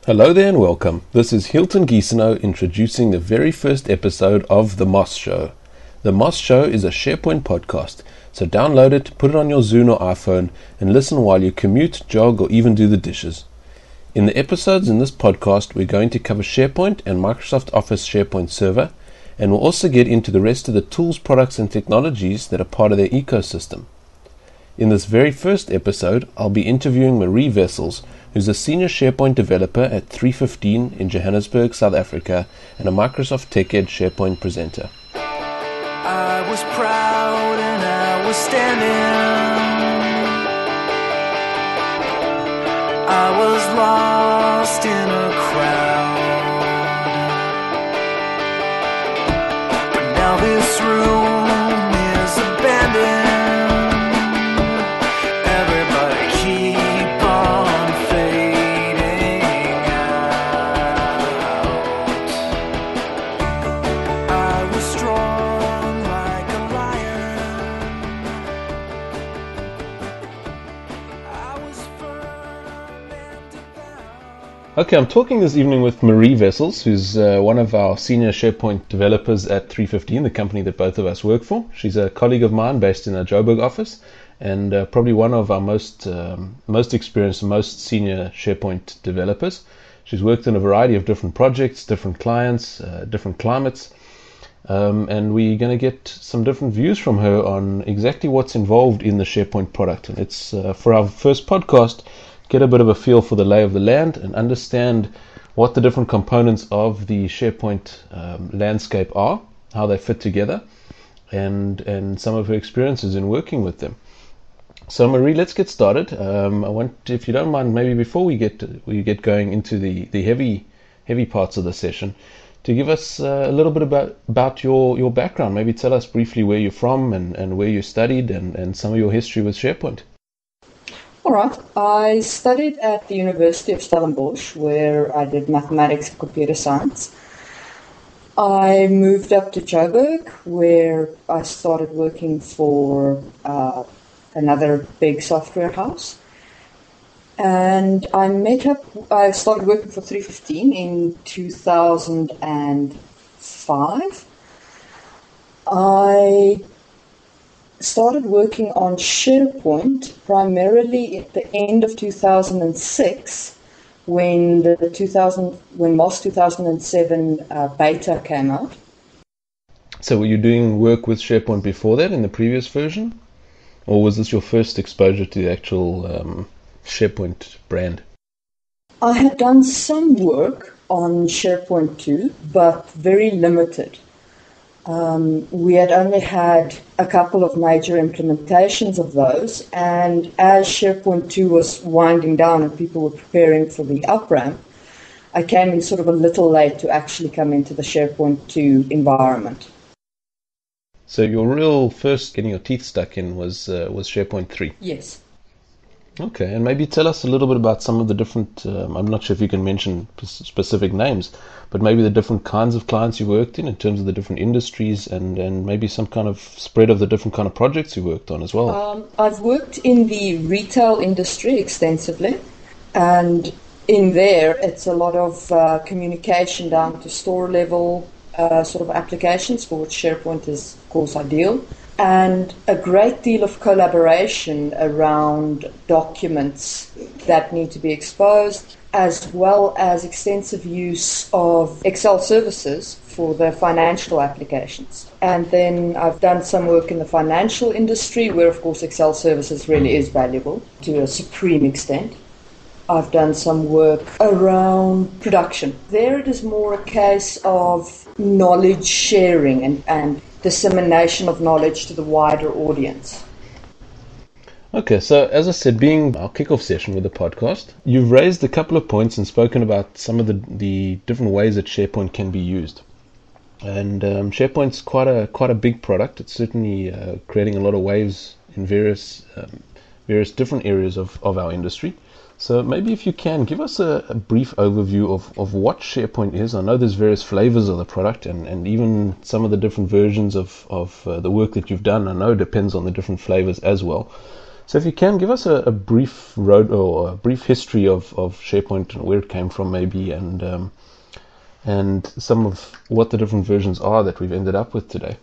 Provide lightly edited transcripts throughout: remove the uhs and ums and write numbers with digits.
Hello there and welcome. This is Hilton Gieseneau introducing the very first episode of TheMossShow. TheMossShow is a SharePoint podcast, so download it, put it on your Zune or iPhone, and listen while you commute, jog, or even do the dishes. In the episodes in this podcast, we're going to cover SharePoint and Microsoft Office SharePoint Server, and we'll also get into the rest of the tools, products, and technologies that are part of their ecosystem. In this very first episode, I'll be interviewing Marie Wessels, who's a senior SharePoint developer at 315 in Johannesburg, South Africa, and a Microsoft TechEd SharePoint presenter. I was proud and I was standing. I was lost in a crowd. But now this room is abandoned. Okay, I'm talking this evening with Marie Wessels, who's one of our senior SharePoint developers at 315, the company that both of us work for. She's a colleague of mine based in our Joburg office, and probably one of our most experienced, most senior SharePoint developers. She's worked in a variety of different projects, different clients, different climates, and we're going to get some different views from her on exactly what's involved in the SharePoint product. And it's for our first podcast, get a bit of a feel for the lay of the land and understand what the different components of the SharePoint landscape are, how they fit together, and some of her experiences in working with them. So Marie, let's get started. I want, if you don't mind, maybe before we get going into the heavy parts of the session, to give us a little bit about your background. Maybe tell us briefly where you're from and where you studied and some of your history with SharePoint. All right. I studied at the University of Stellenbosch, where I did mathematics and computer science. I moved up to Joburg, where I started working for another big software house. And I started working for 315 in 2005. I started working on SharePoint primarily at the end of 2006 when MOS 2007 beta came out. So were you doing work with SharePoint before that in the previous version? Or was this your first exposure to the actual SharePoint brand? I had done some work on SharePoint 2, but very limited. We had only had a couple of major implementations of those, and as SharePoint 2 was winding down and people were preparing for the up-ramp, I came in sort of a little late to actually come into the SharePoint 2 environment. So your real first getting your teeth stuck in was SharePoint 3? Yes. Okay, and maybe tell us a little bit about some of the different, I'm not sure if you can mention specific names, but maybe the different kinds of clients you worked in terms of the different industries and maybe some kind of spread of the different kind of projects you worked on as well. I've worked in the retail industry extensively, and in there it's a lot of communication down to store level sort of applications, for which SharePoint is of course ideal. And a great deal of collaboration around documents that need to be exposed, as well as extensive use of Excel services for the financial applications. And then I've done some work in the financial industry, where of course Excel services really is valuable to a supreme extent. I've done some work around production. There it is more a case of knowledge sharing and dissemination of knowledge to the wider audience. Okay, so as I said, being our kickoff session with the podcast, you've raised a couple of points and spoken about some of the different ways that SharePoint can be used. And SharePoint's quite a big product. It's certainly creating a lot of waves in various different areas of our industry. So maybe if you can, give us a brief overview of what SharePoint is. I know there's various flavors of the product and even some of the different versions of the work that you've done, I know depends on the different flavors as well. So if you can give us a brief road or a brief history of SharePoint and where it came from, maybe, and some of what the different versions are that we've ended up with today.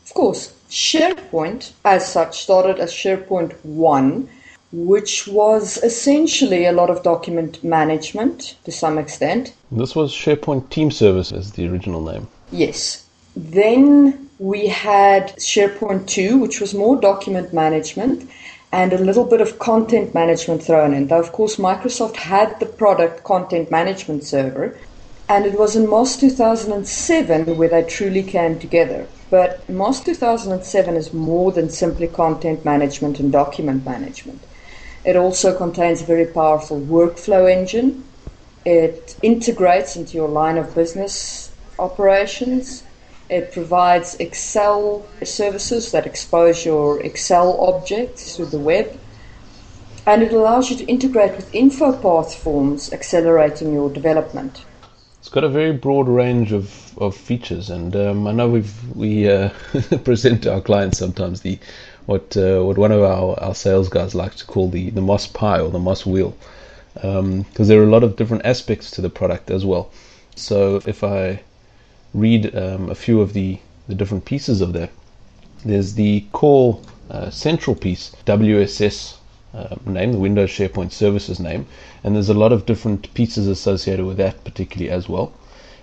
Of course, SharePoint as such started as SharePoint 1, which was essentially a lot of document management to some extent. This was SharePoint Team Service as the original name. Yes. Then we had SharePoint 2, which was more document management and a little bit of content management thrown in. Though, of course, Microsoft had the product Content Management Server, and it was in MOS 2007 where they truly came together. But MOS 2007 is more than simply content management and document management. It also contains a very powerful workflow engine. It integrates into your line of business operations. It provides Excel services that expose your Excel objects through the web. And it allows you to integrate with InfoPath forms, accelerating your development. It's got a very broad range of features, and I know we present to our clients sometimes what one of our sales guys likes to call the Moss pie or the Moss wheel, because there are a lot of different aspects to the product as well. So if I read a few of the different pieces of that, there's the core central piece, WSS name, the Windows SharePoint Services name, and there's a lot of different pieces associated with that particularly as well.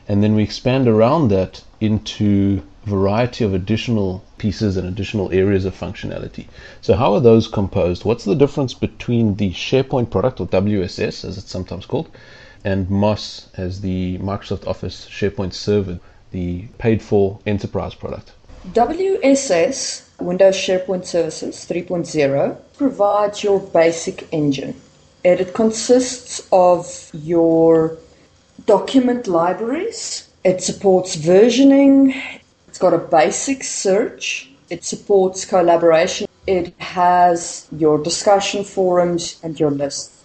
And then we expand around that into a variety of additional pieces and additional areas of functionality. So how are those composed? What's the difference between the SharePoint product, or WSS as it's sometimes called, and MOS as the Microsoft Office SharePoint Server, the paid-for enterprise product? WSS, Windows SharePoint Services 3.0, provides your basic engine. It consists of your document libraries. It supports versioning. It's got a basic search. It supports collaboration. It has your discussion forums and your lists.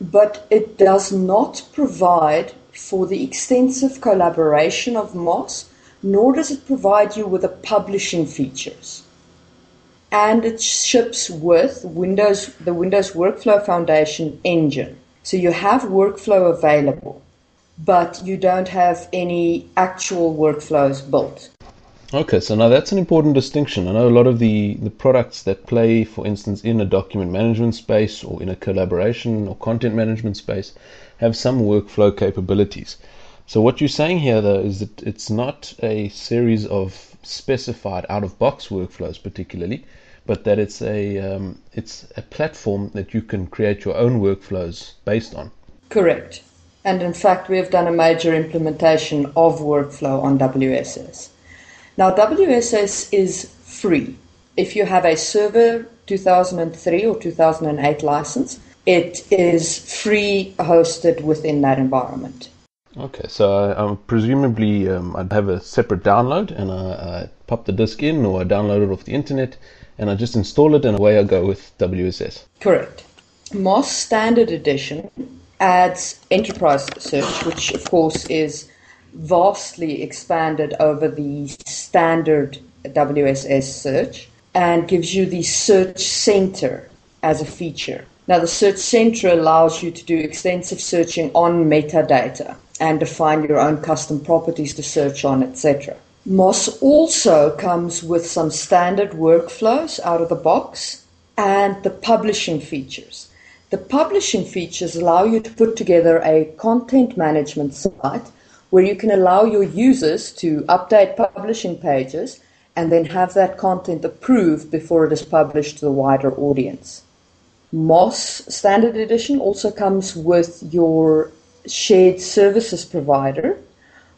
But it does not provide for the extensive collaboration of MOS, nor does it provide you with the publishing features. And it ships with the Windows Workflow Foundation engine. So you have workflow available, but you don't have any actual workflows built. Okay, so now that's an important distinction. I know a lot of the products that play, for instance, in a document management space or in a collaboration or content management space have some workflow capabilities. So what you're saying here, though, is that it's not a series of specified out-of-box workflows particularly, but that it's a platform that you can create your own workflows based on. Correct. And in fact, we have done a major implementation of workflow on WSS. Now, WSS is free. If you have a Server 2003 or 2008 license, it is free hosted within that environment. Okay, so presumably I'd have a separate download, and I pop the disk in, or I download it off the internet, and I just install it, and away I go with WSS. Correct. MOS Standard Edition adds Enterprise Search, which of course is vastly expanded over the standard WSS search, and gives you the Search Center as a feature. Now, the Search Center allows you to do extensive searching on metadata and define your own custom properties to search on, etc. MOS also comes with some standard workflows out of the box and the publishing features. The publishing features allow you to put together a content management site where you can allow your users to update publishing pages and then have that content approved before it is published to the wider audience. MOS Standard Edition also comes with your shared services provider,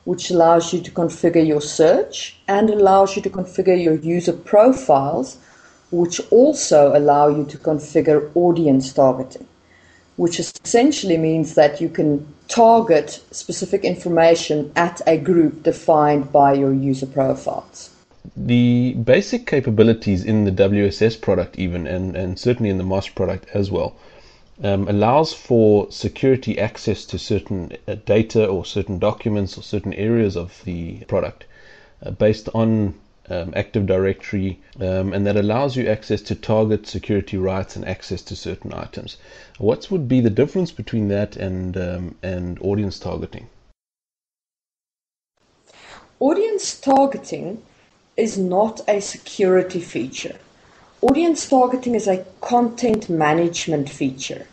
which allows you to configure your search and allows you to configure your user profiles, which also allow you to configure audience targeting, which essentially means that you can target specific information at a group defined by your user profiles. The basic capabilities in the WSS product even, and certainly in the MOS product as well, allows for security access to certain data or certain documents or certain areas of the product based on Active Directory, and that allows you access to target security rights and access to certain items. What would be the difference between that and audience targeting? Audience targeting is not a security feature. Audience targeting is a content management feature.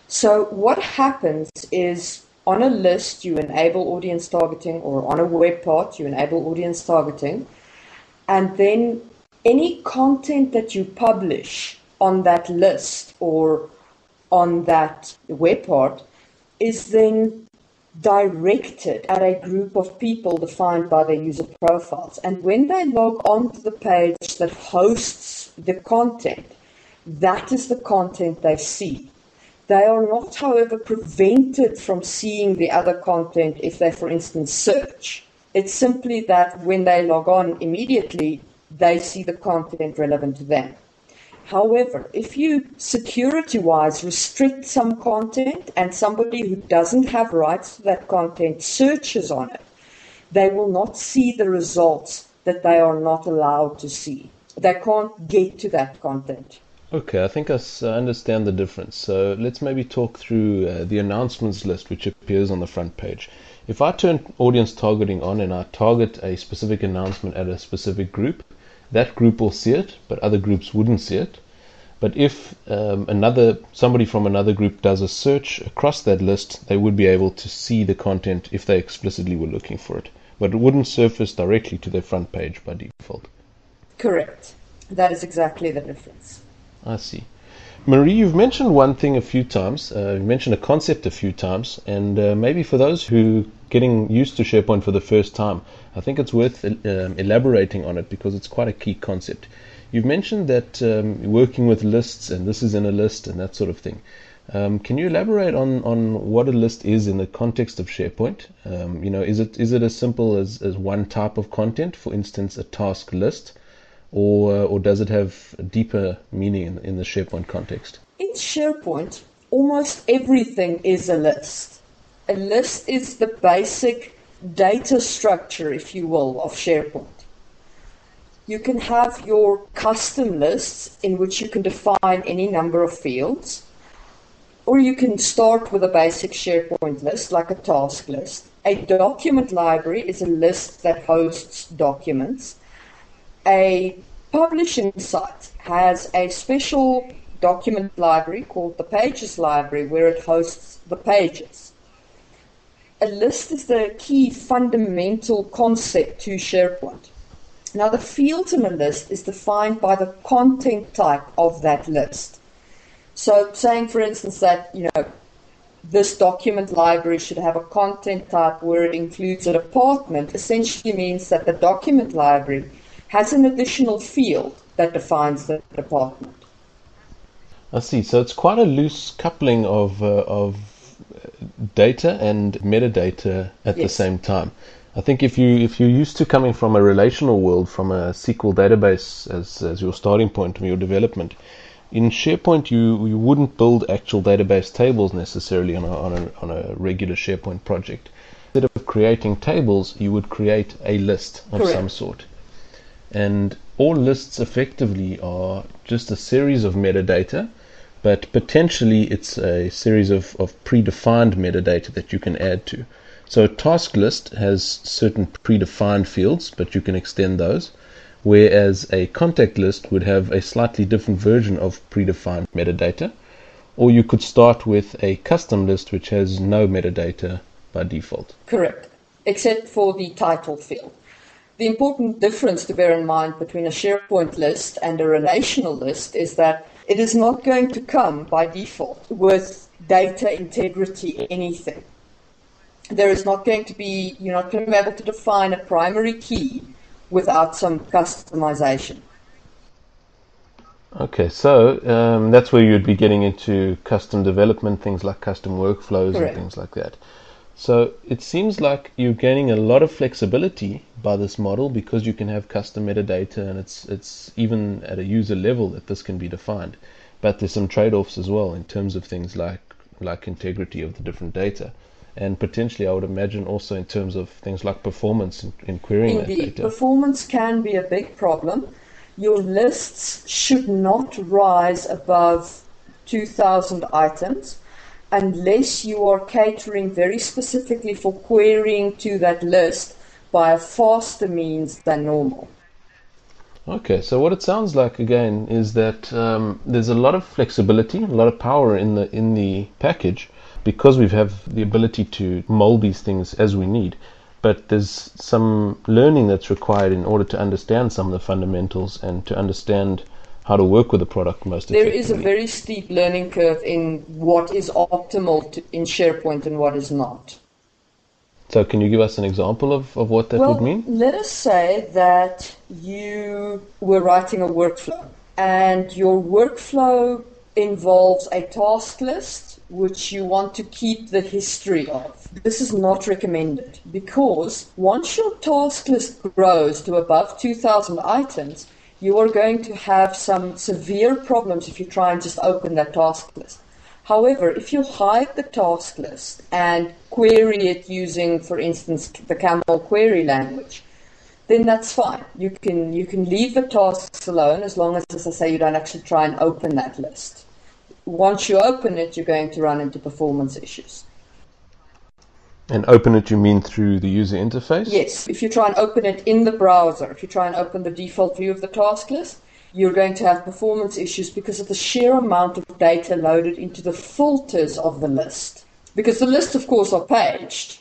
So what happens is, on a list you enable audience targeting, or on a web part you enable audience targeting, and then any content that you publish on that list or on that web part is then directed at a group of people defined by their user profiles. And when they log on to the page that hosts the content, that is the content they see. They are not, however, prevented from seeing the other content if they, for instance, search. It's simply that when they log on immediately, they see the content relevant to them. However, if you security-wise restrict some content and somebody who doesn't have rights to that content searches on it, they will not see the results that they are not allowed to see. They can't get to that content. Okay, I think I understand the difference. So let's maybe talk through the announcements list which appears on the front page. If I turn audience targeting on and I target a specific announcement at a specific group, that group will see it, but other groups wouldn't see it. But if somebody from another group does a search across that list, they would be able to see the content if they explicitly were looking for it. But it wouldn't surface directly to their front page by default. Correct. That is exactly the difference. I see. Marie, you've mentioned one thing a few times. You mentioned a concept a few times, and maybe for those who getting used to SharePoint for the first time, I think it's worth elaborating on it because it's quite a key concept. You've mentioned that working with lists, and this is in a list and that sort of thing. Can you elaborate on what a list is in the context of SharePoint? Is it as simple as one type of content, for instance, a task list? Or does it have deeper meaning in the SharePoint context? In SharePoint, almost everything is a list. A list is the basic data structure, if you will, of SharePoint. You can have your custom lists in which you can define any number of fields, or you can start with a basic SharePoint list, like a task list. A document library is a list that hosts documents. A publishing site has a special document library called the Pages library where it hosts the pages. A list is the key fundamental concept to SharePoint. Now, the fields in a list is defined by the content type of that list. So saying, for instance, that, this document library should have a content type where it includes a department, essentially means that the document library has an additional field that defines the department. I see. So it's quite a loose coupling of data and metadata at the same time. I think if you're used to coming from a relational world, from a SQL database as your starting point from your development, in SharePoint you wouldn't build actual database tables necessarily on a regular SharePoint project. Instead of creating tables, you would create a list of some sort. And all lists effectively are just a series of metadata, but potentially it's a series of predefined metadata that you can add to. So a task list has certain predefined fields, but you can extend those, whereas a contact list would have a slightly different version of predefined metadata. Or you could start with a custom list which has no metadata by default. Correct, except for the title field. The important difference to bear in mind between a SharePoint list and a relational list is that it is not going to come by default with data integrity anything. There is not going to be, you're not going to be able to define a primary key without some customization. Okay, so that's where you'd be getting into custom development, things like custom workflows and things like that. So it seems like you're gaining a lot of flexibility by this model because you can have custom metadata, and it's even at a user level that this can be defined. But there's some trade-offs as well in terms of things like integrity of the different data. and potentially I would imagine also in terms of things like performance in querying that Indeed, data. performance can be a big problem. Your lists should not rise above 2,000 items unless you are catering very specifically for querying to that list by a faster means than normal. Okay, so what it sounds like again is that there's a lot of flexibility, a lot of power in the package because we have the ability to mold these things as we need. But there's some learning that's required in order to understand some of the fundamentals and to understand how to work with the product most effectively. There is a very steep learning curve in what is optimal in SharePoint and what is not. So can you give us an example of what that would mean? Let us say that you were writing a workflow and your workflow involves a task list which you want to keep the history of. This is not recommended because once your task list grows to above 2,000 items, you are going to have some severe problems if you try and just open that task list. However, if you hide the task list and query it using, for instance, the Camel query language, then that's fine. You can leave the tasks alone as long as I say, you don't actually try and open that list. Once you open it, you're going to run into performance issues. And open it, you mean through the user interface? Yes. If you try and open it in the browser, if you try and open the default view of the task list, you're going to have performance issues because of the sheer amount of data loaded into the filters of the list. Because the lists, of course, are paged.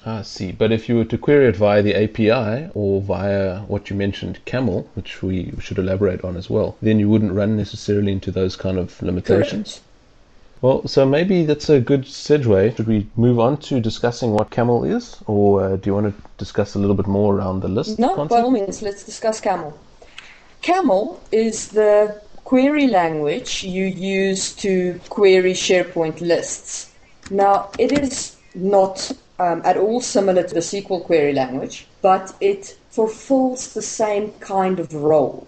I see. But if you were to query it via the API or via what you mentioned, Camel, which we should elaborate on as well, then you wouldn't run necessarily into those kind of limitations. Correct. Well, so maybe that's a good segue. Should we move on to discussing what Camel is? Or do you want to discuss a little bit more around the list No, concept? by all means, let's discuss Camel. Camel is the query language you use to query SharePoint lists. Now, it is not at all similar to the SQL query language, but it fulfills the same kind of role.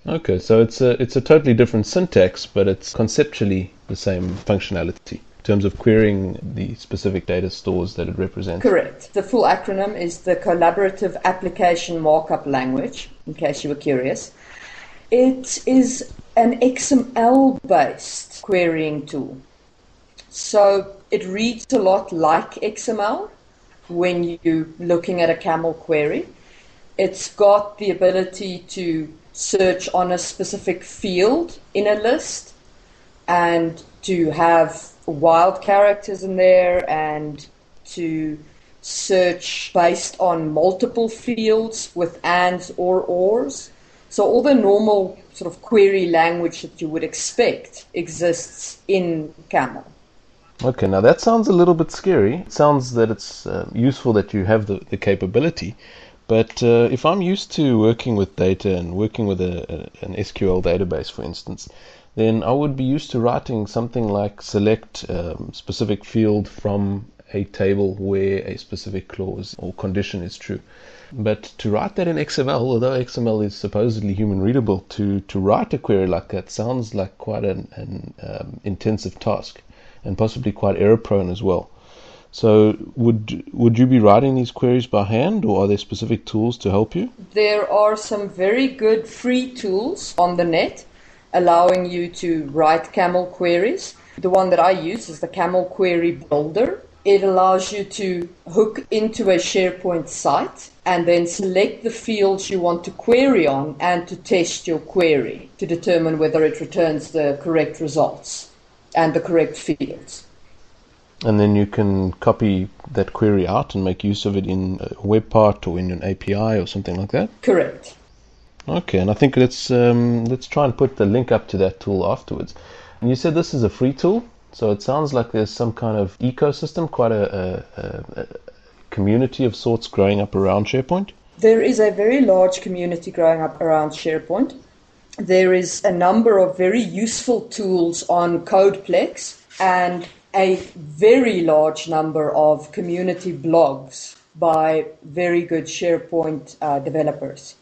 Okay, so it's a totally different syntax, but it's conceptually the same functionality in terms of querying the specific data stores that it represents. Correct. The full acronym is the Collaborative Application Markup Language, in case you were curious. It is an XML-based querying tool. So it reads a lot like XML when you're looking at a Camel query. It's got the ability to search on a specific field in a list and to have wild characters in there and to search based on multiple fields with ands or ors. So all the normal sort of query language that you would expect exists in Camel. Okay, now that sounds a little bit scary. It sounds that it's useful that you have the capability. But if I'm used to working with data and working with an SQL database, for instance, then I would be used to writing something like select specific field from a table where a specific clause or condition is true. But to write that in XML, although XML is supposedly human readable, to write a query like that sounds like quite an intensive task and possibly quite error prone as well. So would you be writing these queries by hand, or are there specific tools to help you? There are some very good free tools on the net allowing you to write Camel queries. The one that I use is the Camel Query Builder. It allows you to hook into a SharePoint site and then select the fields you want to query on and to test your query to determine whether it returns the correct results and the correct fields. And then you can copy that query out and make use of it in a web part or in an API or something like that? Correct. Okay, and I think let's try and put the link up to that tool afterwards. And you said this is a free tool, so it sounds like there's some kind of ecosystem, quite a community of sorts growing up around SharePoint? There is a very large community growing up around SharePoint. There is a number of very useful tools on Codeplex and a very large number of community blogs by very good SharePoint developers.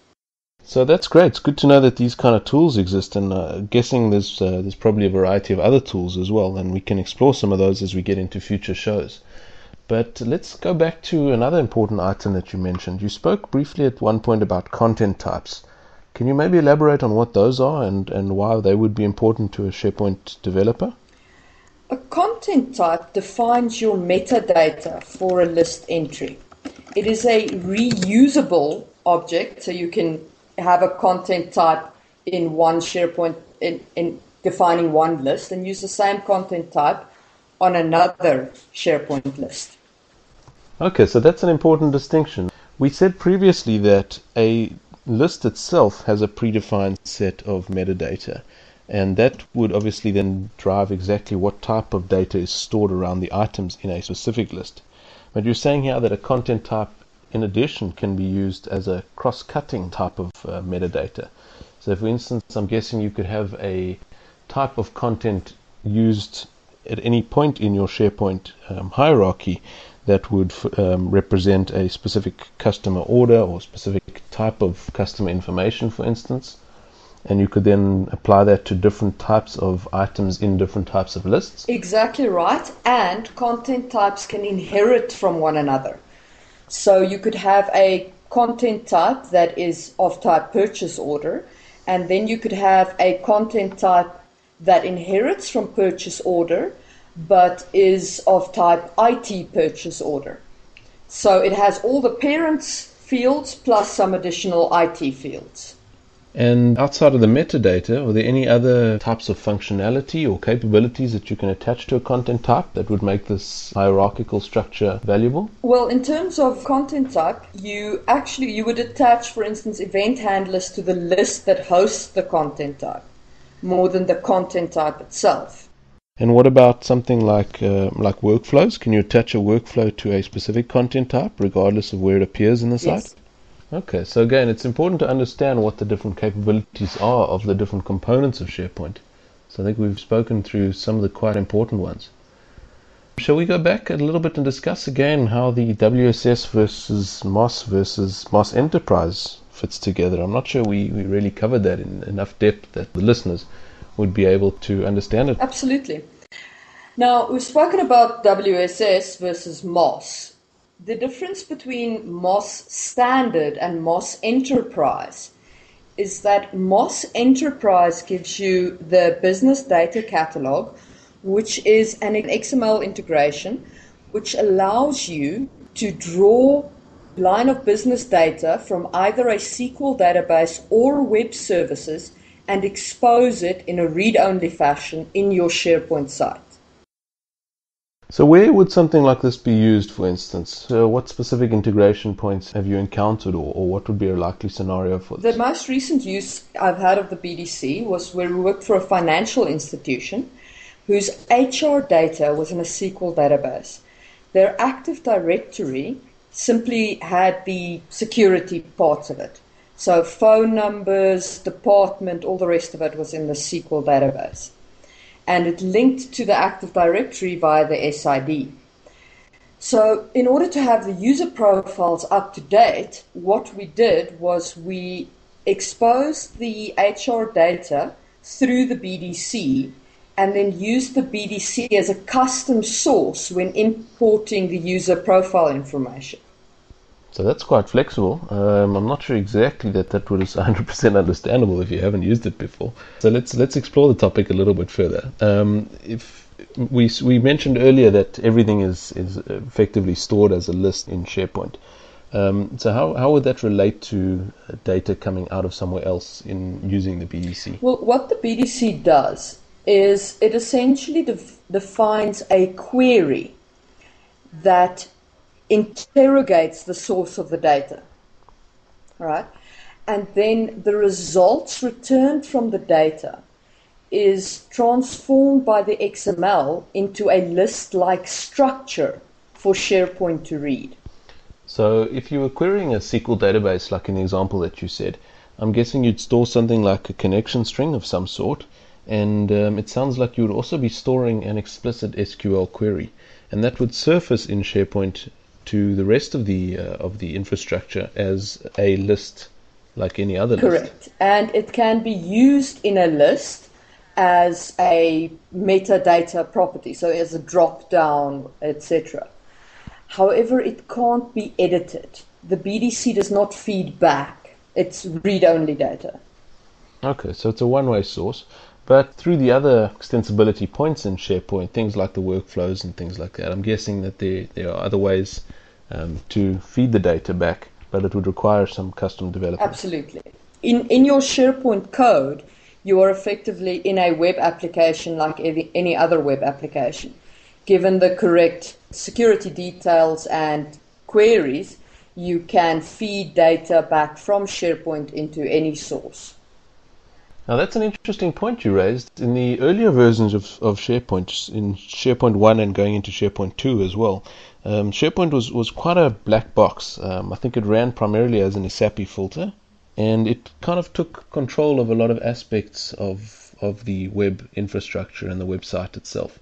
So that's great. It's good to know that these kind of tools exist, and guessing there's probably a variety of other tools as well, and we can explore some of those as we get into future shows. But let's go back to another important item that you mentioned. You spoke briefly at one point about content types. Can you maybe elaborate on what those are and why they would be important to a SharePoint developer? A content type defines your metadata for a list entry. It is a reusable object, so you can have a content type in one SharePoint in defining one list and use the same content type on another SharePoint list. Okay, so that's an important distinction. We said previously that a list itself has a predefined set of metadata, and that would obviously then drive exactly what type of data is stored around the items in a specific list. But you're saying here that a content type in addition can be used as a cross-cutting type of metadata. So for instance, I'm guessing you could have a type of content used at any point in your SharePoint hierarchy that would represent a specific customer order or specific type of customer information, for instance. And you could then apply that to different types of items in different types of lists. Exactly right. And content types can inherit from one another. So you could have a content type that is of type purchase order, and then you could have a content type that inherits from purchase order, but is of type IT purchase order. So it has all the parents fields plus some additional IT fields. And outside of the metadata, are there any other types of functionality or capabilities that you can attach to a content type that would make this hierarchical structure valuable? Well, in terms of content type, you would attach, for instance, event handlers to the list that hosts the content type, more than the content type itself. And what about something like workflows? Can you attach a workflow to a specific content type, regardless of where it appears in the site? Yes. Okay, so again, it's important to understand what the different capabilities are of the different components of SharePoint. So I think we've spoken through some of the quite important ones. Shall we go back a little bit and discuss again how the WSS versus Moss Enterprise fits together? I'm not sure we really covered that in enough depth that the listeners would be able to understand it. Absolutely. Now, we've spoken about WSS versus Moss. The difference between Moss Standard and Moss Enterprise is that Moss Enterprise gives you the business data catalog, which is an XML integration, which allows you to draw line of business data from either a SQL database or web services and expose it in a read-only fashion in your SharePoint site. So where would something like this be used, for instance? What specific integration points have you encountered, or what would be a likely scenario for this? The most recent use I've had of the BDC was where we worked for a financial institution whose HR data was in a SQL database. Their Active Directory simply had the security parts of it. So phone numbers, department, all the rest of it was in the SQL database. And it linked to the Active Directory via the SID. So in order to have the user profiles up to date, what we did was we exposed the HR data through the BDC and then used the BDC as a custom source when importing the user profile information. So that's quite flexible. I'm not sure exactly that would be 100% understandable if you haven't used it before. So let's explore the topic a little bit further. If we mentioned earlier that everything is effectively stored as a list in SharePoint. So how would that relate to data coming out of somewhere else in using the BDC? Well, what the BDC does is it essentially defines a query that interrogates the source of the data, right? And then the results returned from the data is transformed by the XML into a list-like structure for SharePoint to read. So if you were querying a SQL database, like in the example that you said, I'm guessing you'd store something like a connection string of some sort, and it sounds like you would also be storing an explicit SQL query, and that would surface in SharePoint to the rest of the infrastructure as a list like any other list. Correct. And it can be used in a list as a metadata property, so as a drop down, etc. However, it can't be edited. The BDC does not feed back. It's read-only data. Okay, so it's a one-way source. But through the other extensibility points in SharePoint, things like the workflows and things like that, I'm guessing that there are other ways to feed the data back, but it would require some custom development. Absolutely. In your SharePoint code, you are effectively in a web application like any other web application. Given the correct security details and queries, you can feed data back from SharePoint into any source. Now that's an interesting point you raised. In the earlier versions of SharePoint, in SharePoint 1 and going into SharePoint 2 as well, SharePoint was quite a black box. I think it ran primarily as an ISAPI filter, and it kind of took control of a lot of aspects of the web infrastructure and the website itself.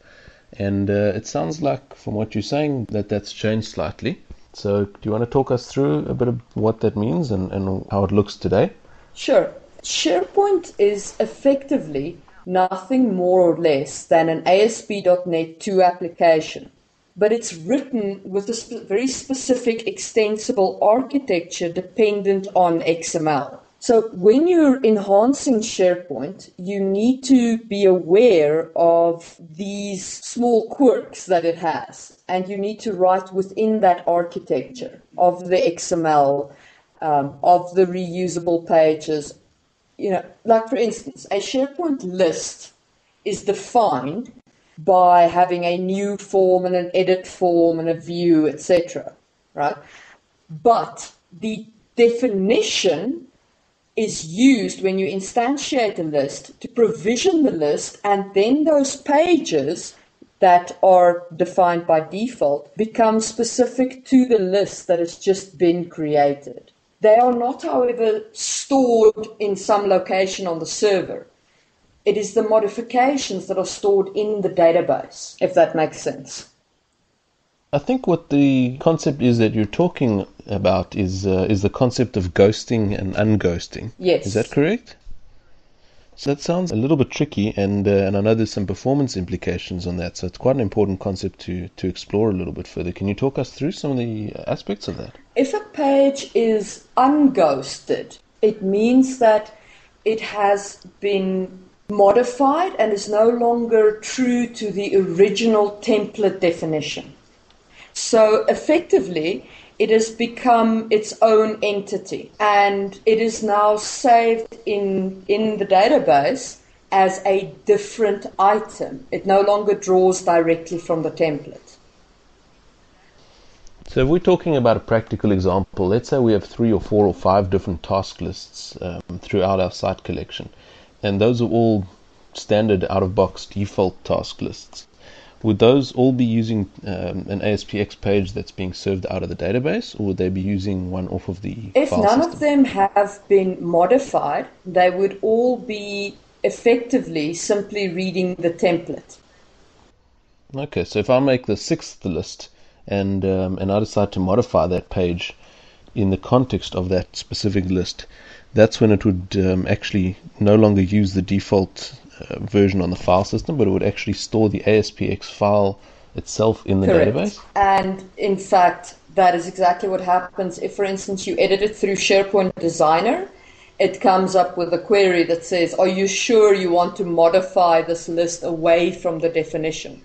And it sounds like, from what you're saying, that's changed slightly. So do you want to talk us through a bit of what that means and how it looks today? Sure. SharePoint is effectively nothing more or less than an ASP.NET 2 application, but it's written with a very specific extensible architecture dependent on XML. So when you're enhancing SharePoint, you need to be aware of these small quirks that it has, and you need to write within that architecture of the XML, of the reusable pages. You know, like for instance, a SharePoint list is defined by having a new form and an edit form and a view, etc. Right? But the definition is used when you instantiate a list to provision the list, and then those pages that are defined by default become specific to the list that has just been created. They are not, however, stored in some location on the server. It is the modifications that are stored in the database, if that makes sense. I think what the concept is that you're talking about is the concept of ghosting and unghosting. Yes. Is that correct? So that sounds a little bit tricky, and I know there's some performance implications on that, so it's quite an important concept to explore a little bit further. Can you talk us through some of the aspects of that? If a page is unghosted, it means that it has been modified and is no longer true to the original template definition. So effectively, it has become its own entity, and it is now saved in the database as a different item. It no longer draws directly from the template. So if we're talking about a practical example, let's say we have 3 or 4 or 5 different task lists throughout our site collection, and those are all standard out-of-box default task lists. Would those all be using an ASPX page that's being served out of the database, or would they be using one off of the If file none system? of them have been modified, they would all be effectively simply reading the template. Okay, so if I make the 6th list and I decide to modify that page in the context of that specific list, that's when it would actually no longer use the default version on the file system, but it would actually store the ASPX file itself in the Correct. database. And in fact, that is exactly what happens if, for instance, you edit it through SharePoint Designer. It comes up with a query that says, are you sure you want to modify this list away from the definition?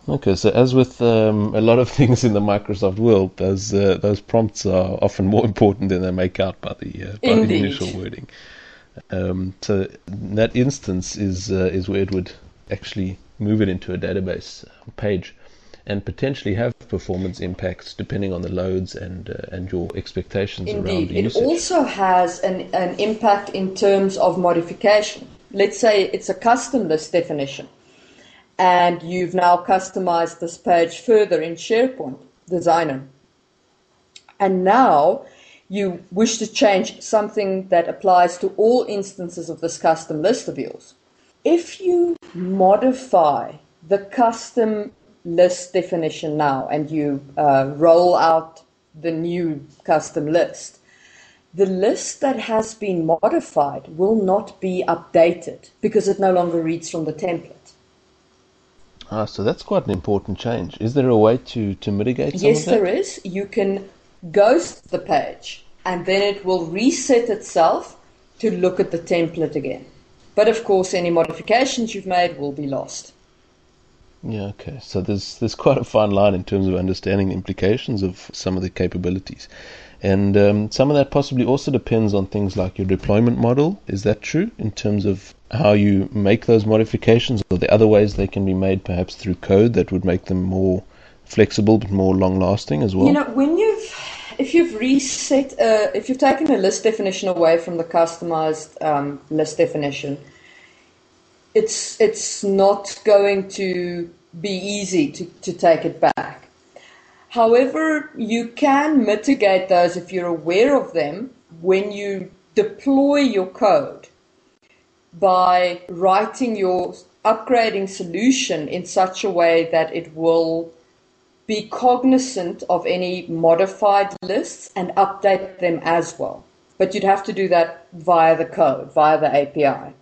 Okay, so as with a lot of things in the Microsoft world, those prompts are often more important than they make out by the initial wording. So that instance is where it would actually move it into a database page and potentially have performance impacts depending on the loads and your expectations around the usage. It also has an impact in terms of modification. Let's say it's a custom list definition, and you've now customized this page further in SharePoint Designer. And now you wish to change something that applies to all instances of this custom list of yours. If you modify the custom list definition now and you roll out the new custom list, the list that has been modified will not be updated because it no longer reads from the template. So that's quite an important change. Is there a way to mitigate some of Yes, that? there is. You can ghost the page and then it will reset itself to look at the template again. But of course, any modifications you've made will be lost. Yeah, okay. So there's quite a fine line in terms of understanding the implications of some of the capabilities. And some of that possibly also depends on things like your deployment model. Is that true in terms of how you make those modifications, or the other ways they can be made perhaps through code that would make them more flexible but more long-lasting as well? You know, if you've taken a list definition away from the customized list definition, it's not going to be easy to take it back. However, you can mitigate those if you're aware of them when you deploy your code by writing your upgrading solution in such a way that it will be cognizant of any modified lists and update them as well. But you'd have to do that via the code, via the API.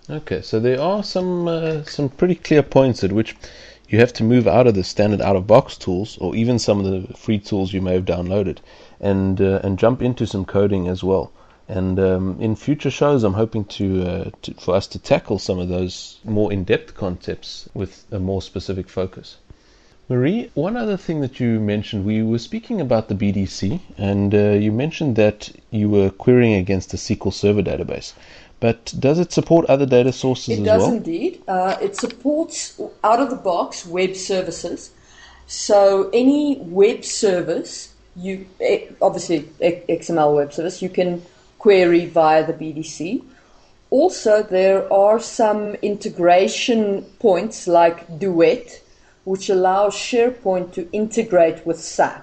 Okay, so there are some pretty clear points at which you have to move out of the standard out-of-box tools, or even some of the free tools you may have downloaded, and jump into some coding as well. And in future shows, I'm hoping for us to tackle some of those more in-depth concepts with a more specific focus. Marie, one other thing that you mentioned, we were speaking about the BDC, and you mentioned that you were querying against a SQL Server database. But does it support other data sources as well? It does indeed. It supports out-of-the-box web services. So any web service, obviously XML web service, you can query via the BDC. Also, there are some integration points like Duet, which allows SharePoint to integrate with SAP.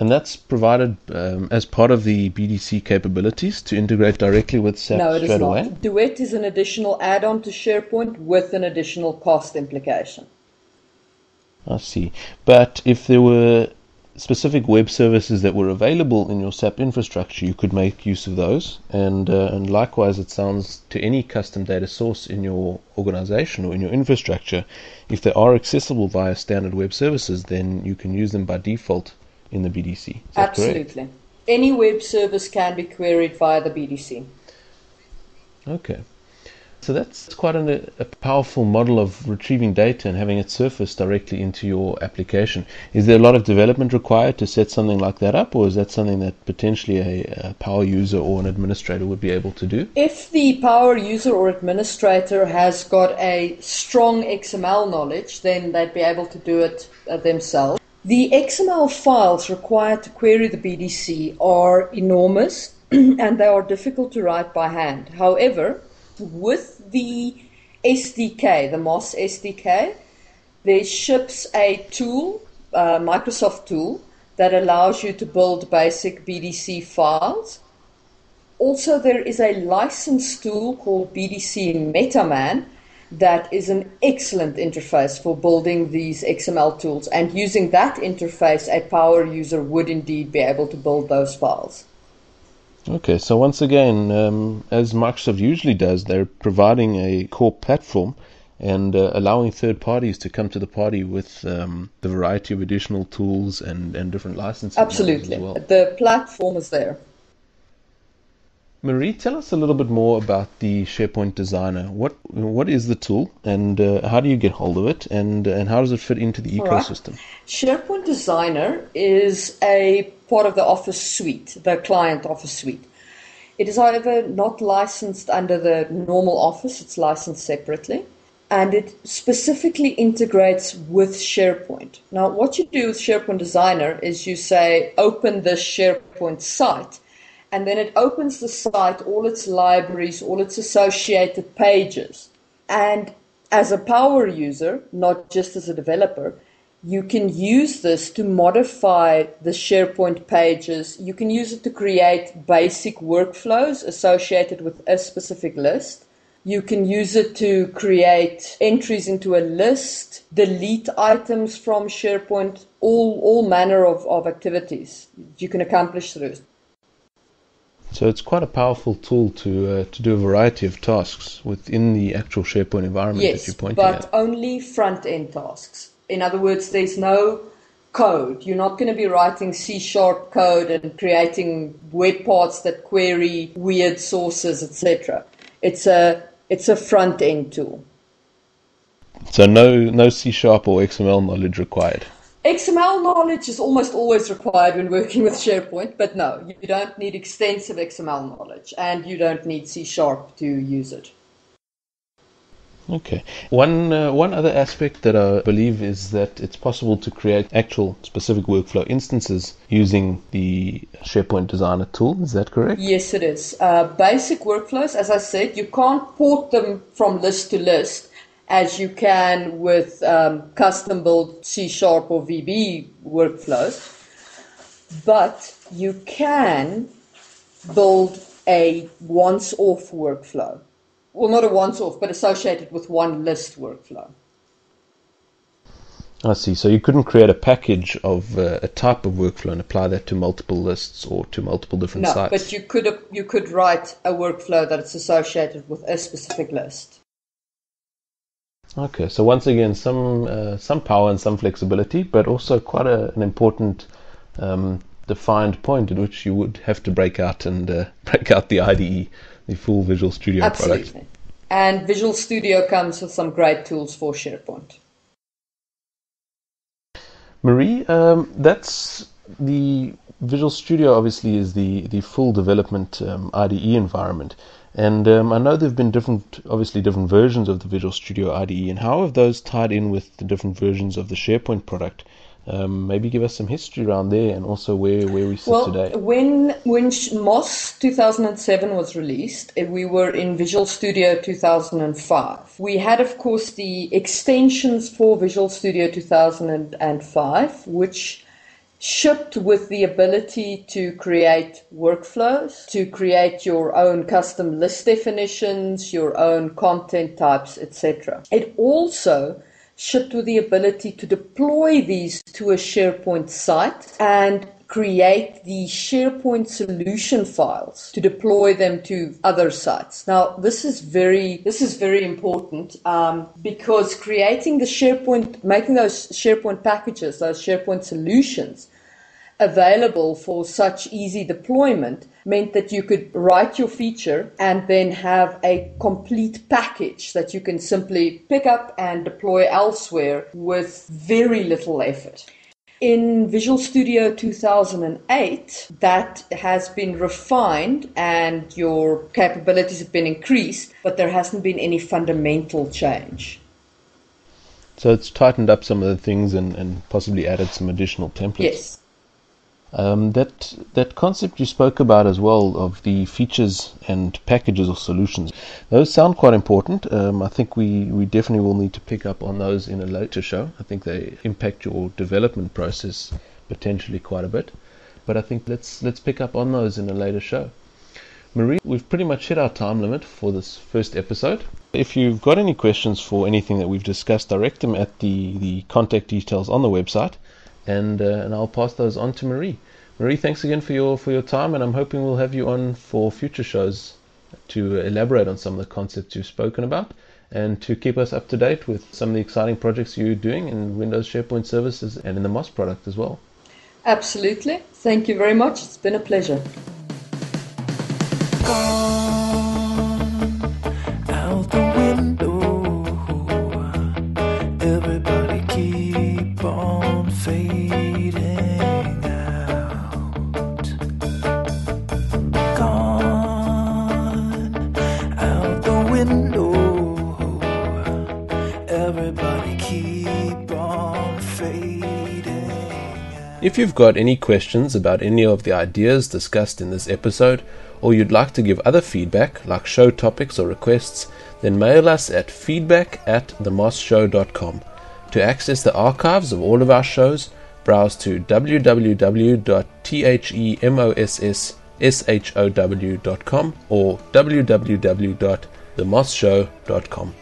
And that's provided as part of the BDC capabilities to integrate directly with SAP No, it is straight not. away? Duet is an additional add-on to SharePoint with an additional cost implication. I see. But if there were specific web services that were available in your SAP infrastructure, you could make use of those. And likewise, it sounds to any custom data source in your organization or in your infrastructure, if they are accessible via standard web services, then you can use them by default in the BDC. Is that Absolutely. correct? Any web service can be queried via the BDC. Okay. So that's quite a powerful model of retrieving data and having it surface directly into your application. Is there a lot of development required to set something like that up, or is that something that potentially a power user or an administrator would be able to do? If the power user or administrator has got a strong XML knowledge, then they'd be able to do it themselves. The XML files required to query the BDC are enormous and they are difficult to write by hand. However, with the SDK, the Moss SDK, there ships a tool, a Microsoft tool, that allows you to build basic BDC files. Also, there is a licensed tool called BDC MetaMan that is an excellent interface for building these XML tools. And using that interface, a power user would indeed be able to build those files. Okay, so once again, as Microsoft usually does, they're providing a core platform and allowing third parties to come to the party with the variety of additional tools and different licensing models Absolutely. as well. The platform is there. Marie, tell us a little bit more about the SharePoint Designer. What is the tool, and how do you get hold of it, and how does it fit into the ecosystem? Right. SharePoint Designer is a part of the Office suite, the client Office suite. It is, however, not licensed under the normal Office. It's licensed separately, and it specifically integrates with SharePoint. Now, what you do with SharePoint Designer is you say, open this SharePoint site, and then it opens the site, all its libraries, all its associated pages. And as a power user, not just as a developer, you can use this to modify the SharePoint pages. You can use it to create basic workflows associated with a specific list. You can use it to create entries into a list. delete items from SharePoint, all manner of activities you can accomplish through it. So it's quite a powerful tool to do a variety of tasks within the actual SharePoint environment that you're pointing at. Yes, but only front-end tasks. In other words, there's no code. You're not going to be writing C# code and creating web parts that query weird sources, etc. It's a front-end tool. So no C# or XML knowledge required. XML knowledge is almost always required when working with SharePoint, but no, you don't need extensive XML knowledge, and you don't need C# to use it. Okay. One other aspect that I believe is that it's possible to create actual specific workflow instances using the SharePoint Designer tool. Is that correct? Yes, it is. Basic workflows, as I said, you can't port them from list to list as you can with custom-built C# or VB workflows, but you can build a once-off workflow. Well, not a once-off, but associated with one list workflow. I see. So you couldn't create a package of a type of workflow and apply that to multiple lists or to multiple different sites? No, but you could write a workflow that is associated with a specific list. Okay, so once again, some power and some flexibility, but also quite an important defined point at which you would have to break out the IDE, the full Visual Studio Absolutely. product. And Visual Studio comes with some great tools for SharePoint. Marie, that's the Visual Studio obviously is the full development IDE environment. And I know there have been different versions of the Visual Studio IDE, and how have those tied in with the different versions of the SharePoint product? Maybe give us some history around there, and also where we sit today. When MOSS 2007 was released, we were in Visual Studio 2005. We had, of course, the extensions for Visual Studio 2005, which shipped with the ability to create workflows, to create your own custom list definitions, your own content types, etc. It also shipped with the ability to deploy these to a SharePoint site and create the SharePoint solution files to deploy them to other sites. Now, this is very important because creating the SharePoint, making those SharePoint packages, those SharePoint solutions available for such easy deployment meant that you could write your feature and then have a complete package that you can simply pick up and deploy elsewhere with very little effort. In Visual Studio 2008, that has been refined and your capabilities have been increased, but there hasn't been any fundamental change. So it's tightened up some of the things and possibly added some additional templates. Yes. That concept you spoke about as well of the features and packages or solutions, those sound quite important. I think we definitely will need to pick up on those in a later show. I think they impact your development process potentially quite a bit, but I think let's pick up on those in a later show. Marie, we've pretty much hit our time limit for this first episode. If you've got any questions for anything that we've discussed, direct them at the contact details on the website. And I'll pass those on to Marie. Marie, thanks again for your time, and I'm hoping we'll have you on for future shows to elaborate on some of the concepts you've spoken about and to keep us up to date with some of the exciting projects you're doing in Windows SharePoint services and in the MOSS product as well. Absolutely. Thank you very much. It's been a pleasure. Out the window, everybody keep on fading out. Gone out the window, everybody keep on fading out. If you've got any questions about any of the ideas discussed in this episode, or you'd like to give other feedback, like show topics or requests, then mail us at feedback@TheMossShow.com. To access the archives of all of our shows, browse to www.themossShow.com or www.TheMossShow.com.